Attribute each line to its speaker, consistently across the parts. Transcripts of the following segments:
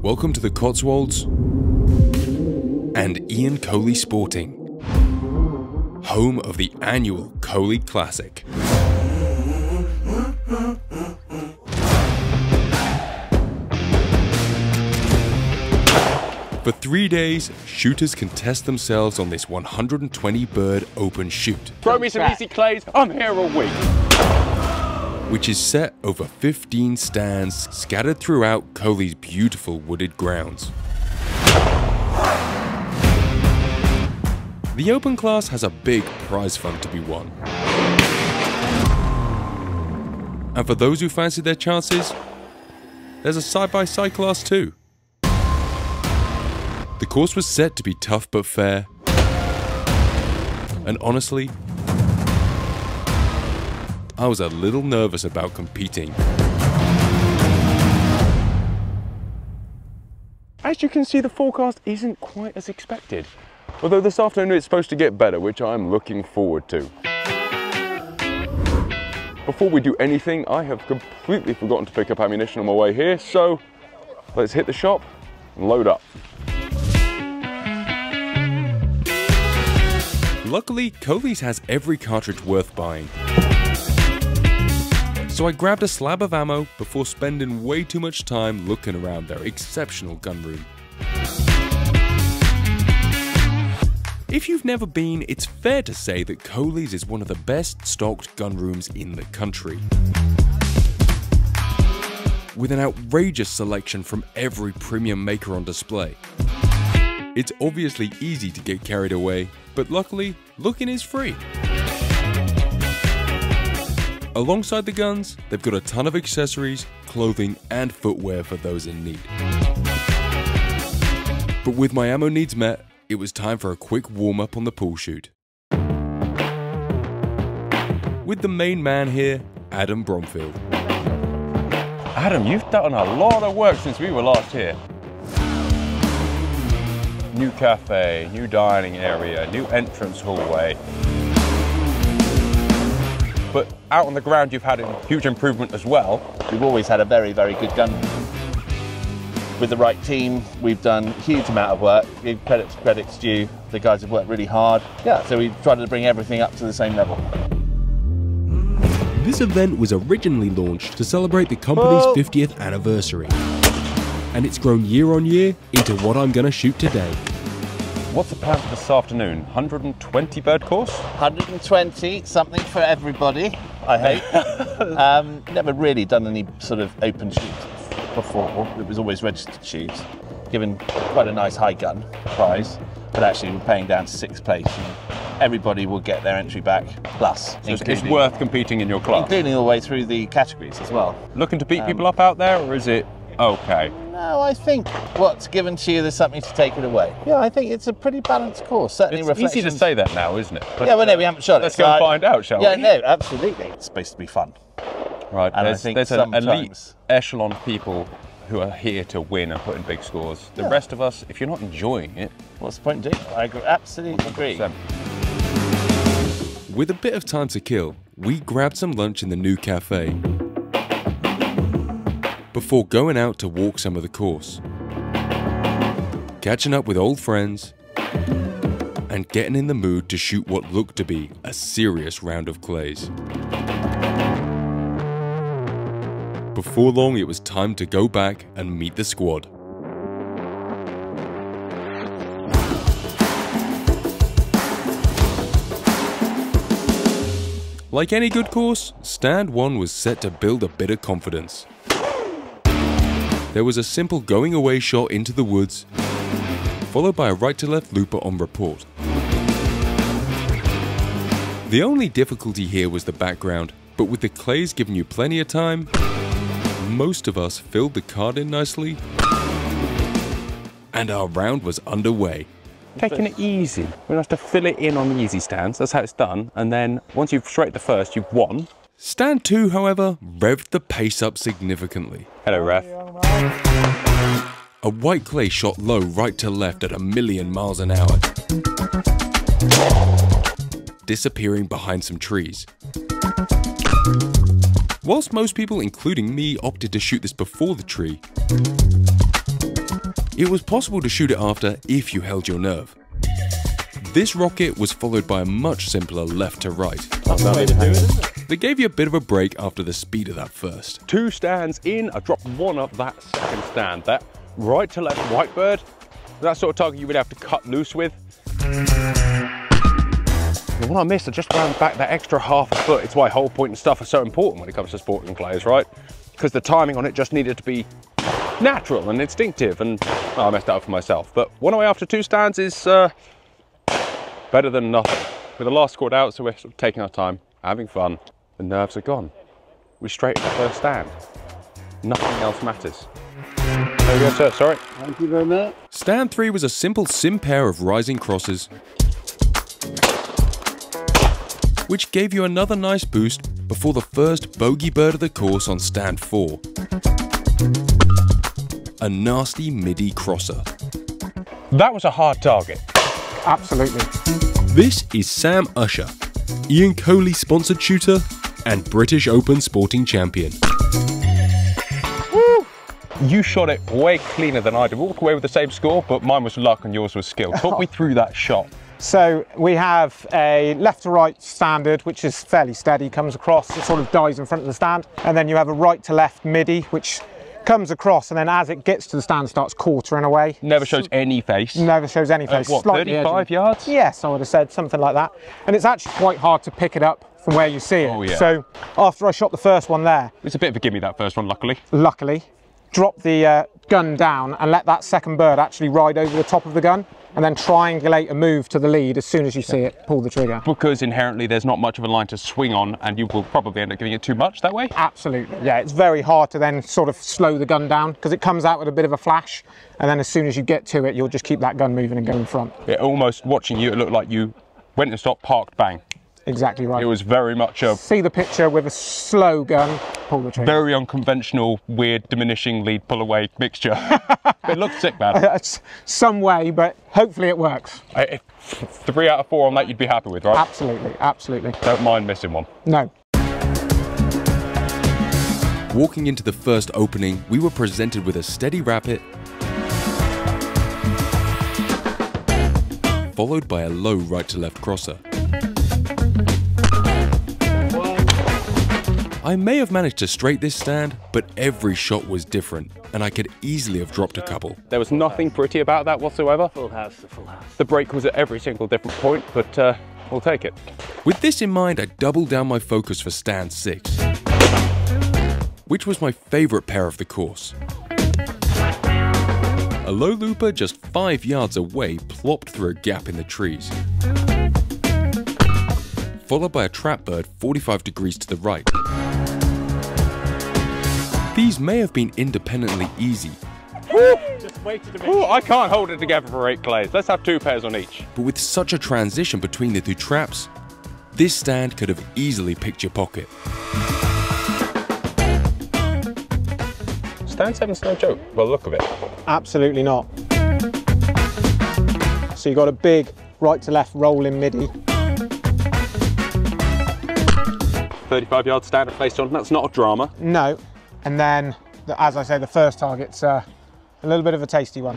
Speaker 1: Welcome to the Cotswolds and Ian Coley Sporting, home of the annual Coley Classic. For 3 days, shooters can test themselves on this 120 bird open shoot.
Speaker 2: Throw me some easy clays, I'm here all week.
Speaker 1: Which is set over 15 stands scattered throughout Coley's beautiful wooded grounds. The open class has a big prize fund to be won. And for those who fancy their chances, there's a side-by-side class too. The course was set to be tough but fair, and honestly, I was a little nervous about competing.
Speaker 2: As you can see, the forecast isn't quite as expected. Although this afternoon it's supposed to get better, which I'm looking forward to. Before we do anything, I have completely forgotten to pick up ammunition on my way here, so let's hit the shop and load up.
Speaker 1: Luckily, Coley's has every cartridge worth buying. So I grabbed a slab of ammo before spending way too much time looking around their exceptional gun room. If you've never been, it's fair to say that Coley's is one of the best stocked gun rooms in the country. With an outrageous selection from every premium maker on display. It's obviously easy to get carried away, but luckily, looking is free. Alongside the guns, they've got a ton of accessories, clothing, and footwear for those in need. But with my ammo needs met, it was time for a quick warm-up on the pool shoot. With the main man here, Adam Bromfield.
Speaker 2: Adam, you've done a lot of work since we were last here. New cafe, new dining area, new entrance hallway. But out on the ground you've had a huge improvement as well.
Speaker 3: We've always had a very, very good gun room. With the right team, we've done a huge amount of work. Give credit's due. The guys have worked really hard. Yeah, so we've tried to bring everything up to the same level.
Speaker 1: This event was originally launched to celebrate the company's 50th anniversary. And it's grown year on year into what I'm going to shoot today.
Speaker 2: What's the plan for this afternoon? 120 bird course?
Speaker 3: 120, something for everybody, I hope. Never really done any sort of open shoots before. It was always registered shoots, given quite a nice high gun prize, but actually we're paying down to 6th place. And everybody will get their entry back, plus.
Speaker 2: So it's worth competing in your class?
Speaker 3: Including all the way through the categories as well.
Speaker 2: Looking to beat people up out there, or is it okay?
Speaker 3: No, I think what's given to you, there's something to take it away. Yeah, I think it's a pretty balanced course. Certainly
Speaker 2: it's easy to say that now, isn't it?
Speaker 3: But, yeah, well, no, we haven't shot it.
Speaker 2: Let's go and find out, shall we?
Speaker 3: Yeah, no, absolutely. It's supposed to be fun.
Speaker 2: Right,
Speaker 3: and
Speaker 2: there's an elite echelon of people who are here to win and put in big scores. The rest of us, if you're not enjoying it,
Speaker 3: what's the point in doing it? I absolutely agree.
Speaker 1: With a bit of time to kill, we grabbed some lunch in the new cafe before going out to walk some of the course, catching up with old friends, and getting in the mood to shoot what looked to be a serious round of clays. Before long, it was time to go back and meet the squad. Like any good course, stand 1 was set to build a bit of confidence. There was a simple going away shot into the woods, followed by a right to left looper on report. The only difficulty here was the background, but with the clays giving you plenty of time, most of us filled the card in nicely, and our round was underway.
Speaker 2: Taking it easy. We have to fill it in on the easy stands, that's how it's done, and then once you've straight the first, you've won.
Speaker 1: Stand 2, however, revved the pace up significantly.
Speaker 2: Hello, ref.
Speaker 1: A white clay shot low right to left at 1,000,000 miles an hour, disappearing behind some trees. Whilst most people, including me, opted to shoot this before the tree, It was possible to shoot it after if you held your nerve. This rocket was followed by a much simpler left to right. They gave you a bit of a break after the speed of that first.
Speaker 2: 2 stands in, I dropped 1 up that second stand. That right to left whitebird, that sort of target you would have to cut loose with. The one I missed, I just wound back that extra half a foot. It's why hold point and stuff are so important when it comes to sporting clays, right? Because the timing on it just needed to be natural and instinctive, and I messed that up for myself. But 1 away after 2 stands is better than nothing. With the last scored out, so we're sort of taking our time, having fun. The nerves are gone. We straightened the first stand. Nothing else matters. There we go, sir. Sorry.
Speaker 4: Thank you very much.
Speaker 1: Stand 3 was a simple sim pair of rising crosses, which gave you another nice boost before the first bogey bird of the course on stand 4. A nasty midi crosser.
Speaker 2: That was a hard target.
Speaker 4: Absolutely.
Speaker 1: This is Sam Usher, Ian Coley sponsored shooter and British Open sporting champion.
Speaker 2: Woo! You shot it way cleaner than I did. We walked away with the same score, but mine was luck and yours was skill. Talk me through that shot.
Speaker 4: So we have a left to right standard, which is fairly steady, comes across, it sort of dies in front of the stand. And then you have a right to left midi, which comes across, and then as it gets to the stand, starts quartering away.
Speaker 2: Never shows any face.
Speaker 4: Never shows any face.
Speaker 2: What,
Speaker 4: Slightly
Speaker 2: 35
Speaker 4: edgy.
Speaker 2: yards?
Speaker 4: Yes, I would have said something like that. And it's actually quite hard to pick it up from where you see it.
Speaker 2: Oh, yeah.
Speaker 4: So after I shot the first one there,
Speaker 2: It's a bit of a gimme, that first one, luckily.
Speaker 4: luckily, drop the gun down and let that second bird actually ride over the top of the gun, and then triangulate a move to the lead. As soon as you see it, pull the trigger.
Speaker 2: Because inherently there's not much of a line to swing on, and you will probably end up giving it too much that way.
Speaker 4: Absolutely, yeah. It's very hard to then sort of slow the gun down because it comes out with a bit of a flash, and then as soon as you get to it, you'll just keep that gun moving and go in front.
Speaker 2: Yeah, almost watching you, it looked like you went and stopped, parked, bang.
Speaker 4: Exactly right.
Speaker 2: It was very much a
Speaker 4: See the picture with a slow gun, pull the trigger.
Speaker 2: very unconventional, weird, diminishing lead pull away mixture. It looked sick, man.
Speaker 4: That's some way, but hopefully it works.
Speaker 2: 3 out of 4 on that you'd be happy with, right?
Speaker 4: Absolutely, absolutely.
Speaker 2: Don't mind missing one.
Speaker 4: No.
Speaker 1: Walking into the first opening, we were presented with a steady rapid, followed by a low right to left crosser. I may have managed to straight this stand, but every shot was different, and I could easily have dropped a couple.
Speaker 2: There was nothing pretty about that whatsoever.
Speaker 3: Full house, the full house.
Speaker 2: The break was at every single different point, but we'll take it.
Speaker 1: With this in mind, I doubled down my focus for stand 6, which was my favourite pair of the course. A low looper just 5 yards away plopped through a gap in the trees, followed by a trap bird 45 degrees to the right. These may have been independently easy,
Speaker 2: Ooh, I can't hold it together for 8 clays. Let's have 2 pairs on each.
Speaker 1: but with such a transition between the 2 traps, this stand could have easily picked your pocket.
Speaker 2: Stand 7's no joke, by the look of it.
Speaker 4: Absolutely not. So you've got a big right to left rolling midi.
Speaker 2: 35 yard stand placed on, that's not a drama.
Speaker 4: No. And then, as I say, the first target's a little bit of a tasty one.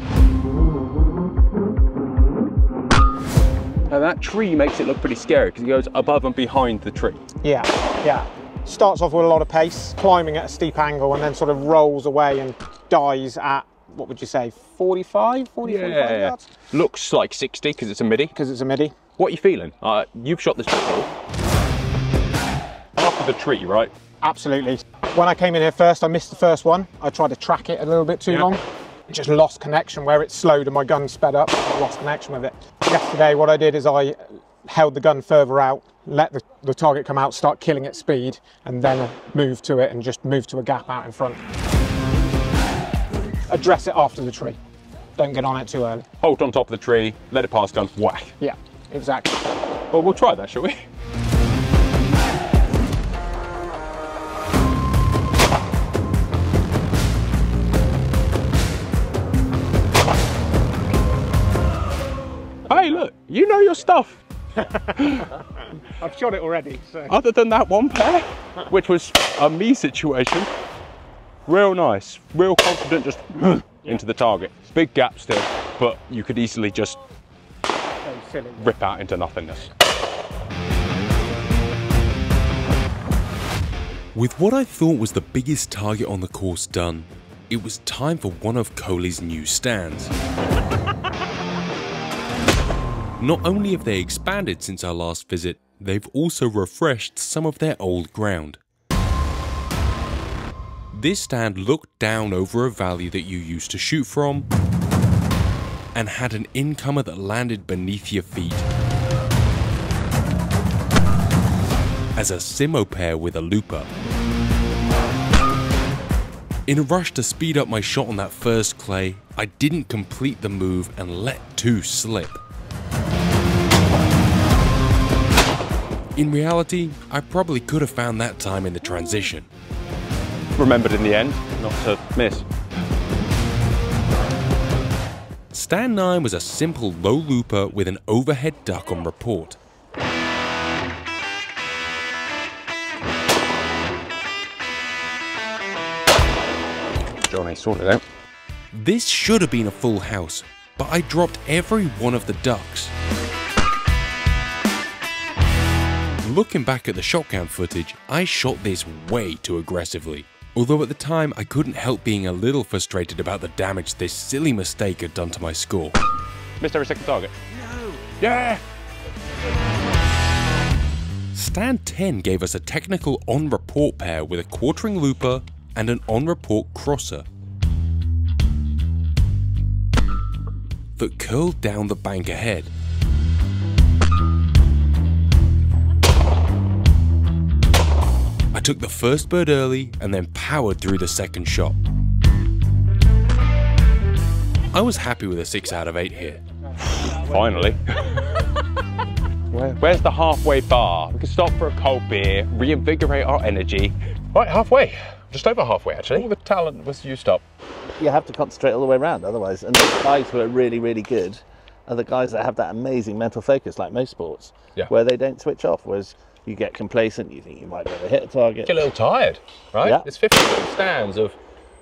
Speaker 2: Now that tree makes it look pretty scary because it goes above and behind the tree.
Speaker 4: Yeah, yeah. Starts off with a lot of pace, climbing at a steep angle, and then sort of rolls away and dies at, what would you say, 45 yards?
Speaker 2: Looks like 60 because it's a midi.
Speaker 4: Because it's a midi.
Speaker 2: What are you feeling? You've shot this before. After the tree, right?
Speaker 4: Absolutely. When I came in here first, I missed the first one. I tried to track it a little bit too long. Just lost connection where it slowed and my gun sped up. I lost connection with it. Yesterday, what I did is I held the gun further out, let the target come out, start killing at speed, and then move to it and just move to a gap out in front. Address it after the tree. Don't get on it too early.
Speaker 2: Hold on top of the tree, let it pass gun, whack.
Speaker 4: Yeah, exactly.
Speaker 2: Well, we'll try that, shall we? Hey, look, you know your stuff.
Speaker 4: I've shot it already, so.
Speaker 2: Other than that one pair, which was a me situation, Real nice, real confident, just into the target. Big gap still, but you could easily just rip out into nothingness.
Speaker 1: With what I thought was the biggest target on the course done, it was time for one of Coley's new stands. Not only have they expanded since our last visit, they've also refreshed some of their old ground. This stand looked down over a valley that you used to shoot from and had an incomer that landed beneath your feet. As a simo pair with a looper. In a rush to speed up my shot on that first clay, I didn't complete the move and let two slip. In reality, I probably could have found that time in the transition.
Speaker 2: Remembered in the end, not to miss.
Speaker 1: Stand 9 was a simple low looper with an overhead duck on report.
Speaker 2: Johnny sorted out.
Speaker 1: This should have been a full house, but I dropped every one of the ducks. Looking back at the shotgun footage, I shot this way too aggressively. Although at the time I couldn't help being a little frustrated about the damage this silly mistake had done to my score.
Speaker 2: Missed every second target. No! Yeah!
Speaker 1: Stand 10 gave us a technical on-report pair with a quartering looper and an on-report crosser that curled down the bank ahead. I took the first bird early and then powered through the second shot. I was happy with a 6 out of 8 here.
Speaker 2: Finally. Where's the halfway bar? We can stop for a cold beer, reinvigorate our energy. Right, halfway. Just over halfway, actually. All the talent was used up.
Speaker 3: You have to concentrate all the way around, otherwise. And the guys who are really, really good are the guys that have that amazing mental focus, like most sports, where they don't switch off. Whereas you get complacent, you think you might be able to hit a target.
Speaker 2: Get a little tired, right?
Speaker 3: Yeah.
Speaker 2: There's 50 little stands of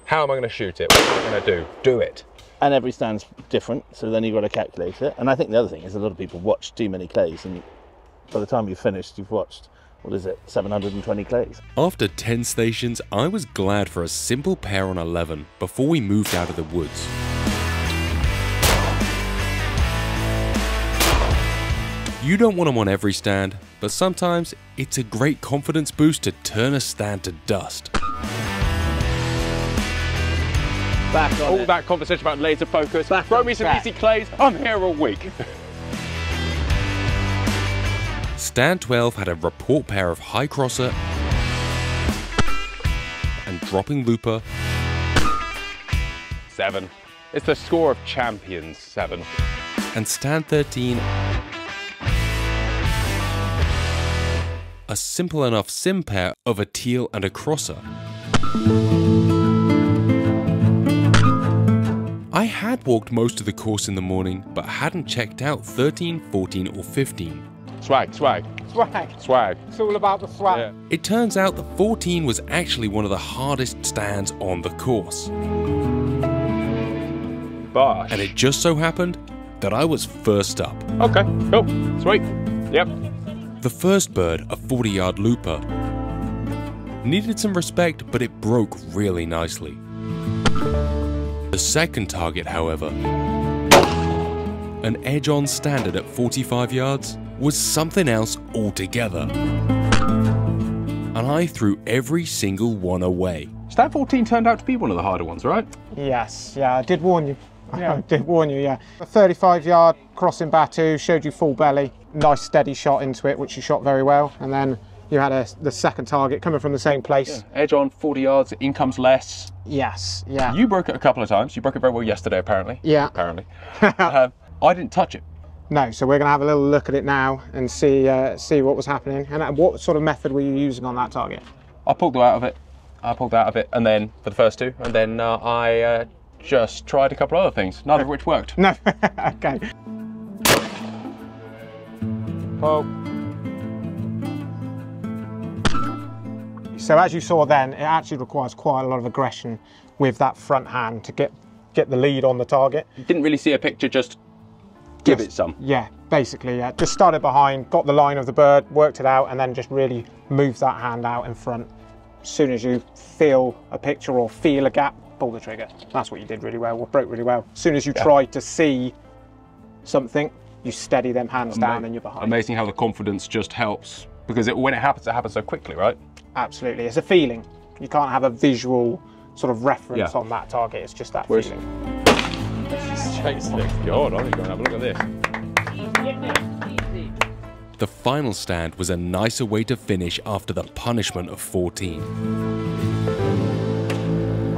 Speaker 2: how am I going to shoot it? What am I going to do? Do it.
Speaker 3: And every stand's different, so then you've got to calculate it. And I think the other thing is a lot of people watch too many clays, and by the time you've finished, you've watched, what is it, 720 clays.
Speaker 1: After 10 stations, I was glad for a simple pair on 11 before we moved out of the woods. You don't want them on every stand, but sometimes it's a great confidence boost to turn a stand to dust.
Speaker 3: Back on
Speaker 2: All
Speaker 3: it.
Speaker 2: that conversation about laser focus.
Speaker 3: Back
Speaker 2: Throw
Speaker 3: on
Speaker 2: me some
Speaker 3: track.
Speaker 2: easy clays. I'm here all week.
Speaker 1: Stand 12 had a report pair of high crosser and dropping looper.
Speaker 2: 7. It's the score of champions, 7.
Speaker 1: And stand 13, a simple enough sim pair of a teal and a crosser. I had walked most of the course in the morning, but hadn't checked out 13, 14 or 15.
Speaker 2: Swag, swag,
Speaker 4: Swag.
Speaker 2: swag.
Speaker 4: It's all about the swag.
Speaker 2: Yeah.
Speaker 1: It turns out that 14 was actually one of the hardest stands on the course.
Speaker 2: Bosh.
Speaker 1: And it just so happened that I was first up.
Speaker 2: Okay, cool, sweet. Yep.
Speaker 1: The first bird, a 40-yard looper, needed some respect, but it broke really nicely. The second target, however, an edge-on standard at 45 yards, was something else altogether. And I threw every single one away.
Speaker 2: Stand 14 turned out to be one of the harder ones, right?
Speaker 4: Yes, yeah, I did warn you. I did warn you, yeah. A 35-yard crossing Batu showed you full belly. Nice steady shot into it, which you shot very well. And then you had the second target coming from the same place.
Speaker 2: Yeah. Edge on, 40 yards, income's less.
Speaker 4: Yes, yeah.
Speaker 2: You broke it a couple of times. You broke it very well yesterday, apparently.
Speaker 4: Yeah.
Speaker 2: Apparently. I didn't touch it.
Speaker 4: No, so we're going to have a little look at it now and see what was happening. And what sort of method were you using on that target?
Speaker 2: I pulled out of it. And then for the first two, and then I just tried a couple other things, none of which worked.
Speaker 4: No, okay.
Speaker 2: Well, you
Speaker 4: So as you saw then, it actually requires quite a lot of aggression with that front hand to get the lead on the target.
Speaker 2: You didn't really see a picture, just give it some.
Speaker 4: Yeah, basically, yeah. Just started behind, got the line of the bird, worked it out, and then just really moved that hand out in front. As soon as you feel a picture or feel a gap, pull the trigger. That's what you did really well, broke really well. As soon as you try to see something, you steady them hands down and you're behind.
Speaker 2: Amazing how the confidence just helps, because when it happens so quickly, right?
Speaker 4: Absolutely, it's a feeling. You can't have a visual sort of reference on that target, it's just that feeling.
Speaker 2: Straight stick. God, I'm going to have a look at this.
Speaker 1: The final stand was a nicer way to finish after the punishment of 14.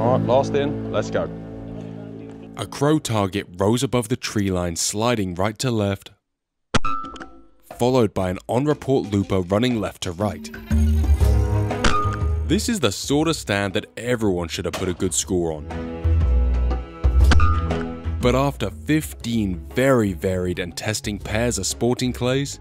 Speaker 2: All right, last in, let's go.
Speaker 1: A crow target rose above the tree line, sliding right to left, followed by an on-report looper running left to right. This is the sort of stand that everyone should have put a good score on. But after 15 very varied and testing pairs of sporting clays,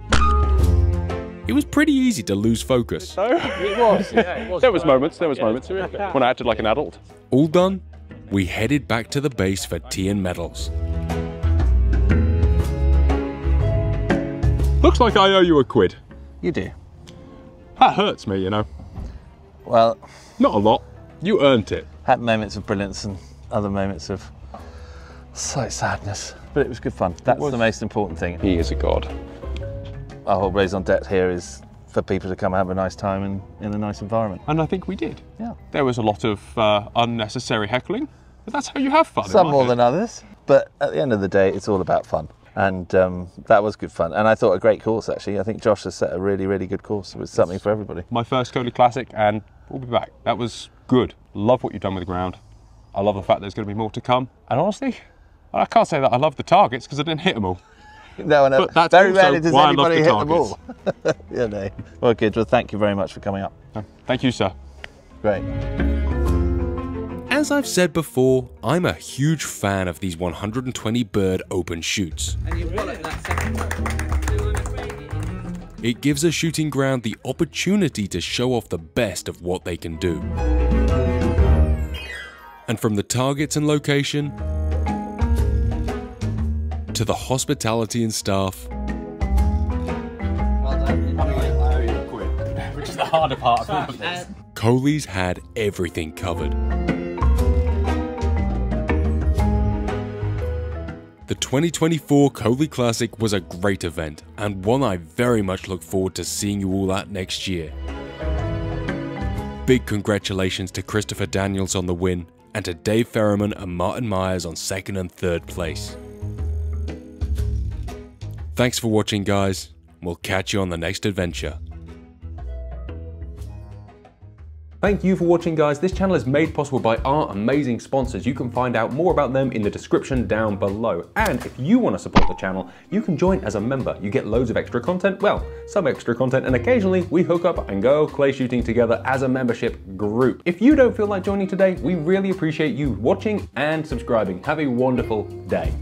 Speaker 1: it was pretty easy to lose focus.
Speaker 2: It was, yeah, it was. There was moments when I acted like an adult.
Speaker 1: All done, we headed back to the base for tea and medals.
Speaker 2: Looks like I owe you a quid.
Speaker 3: You do.
Speaker 2: That hurts me, you know.
Speaker 3: Well,
Speaker 2: not a lot. You earned it.
Speaker 3: Had moments of brilliance and other moments of slight sadness, but it was good fun. That's the most important thing.
Speaker 2: He is a god.
Speaker 3: Our whole raison d'etre here is for people to come have a nice time in a nice environment.
Speaker 2: And I think we did.
Speaker 3: Yeah.
Speaker 2: There was a lot of unnecessary heckling, but that's how you have fun.
Speaker 3: Some more than others, but at the end of the day, it's all about fun. And that was good fun. And I thought a great course, actually. I think Josh has set a really, really good course. It was something for everybody.
Speaker 2: My first Coley Classic, and we'll be back. That was good. Love what you've done with the ground. I love the fact there's going to be more to come. And honestly, I can't say that I love the targets because I didn't hit them all.
Speaker 3: No,
Speaker 2: but that's
Speaker 3: very
Speaker 2: also
Speaker 3: rarely does
Speaker 2: why
Speaker 3: anybody
Speaker 2: I
Speaker 3: hit
Speaker 2: love the
Speaker 3: them all. Yeah, no. Well, good. Well, thank you very much for coming up.
Speaker 2: Thank you, sir.
Speaker 3: Great.
Speaker 1: As I've said before, I'm a huge fan of these 120 bird open shoots. It gives a shooting ground the opportunity to show off the best of what they can do. And from the targets and location, to the hospitality and staff,
Speaker 2: which is the harder part of all of this.
Speaker 1: Coley's had everything covered. The 2024 Coley Classic was a great event, and one I very much look forward to seeing you all at next year. Big congratulations to Christopher Daniels on the win, and to Dave Ferriman and Martin Myers on 2nd and 3rd place. Thanks for watching, guys. We'll catch you on the next adventure.
Speaker 5: Thank you for watching, guys. This channel is made possible by our amazing sponsors. You can find out more about them in the description down below. And if you want to support the channel, you can join as a member. You get loads of extra content, well, some extra content, and occasionally we hook up and go clay shooting together as a membership group. If you don't feel like joining today, we really appreciate you watching and subscribing. Have a wonderful day.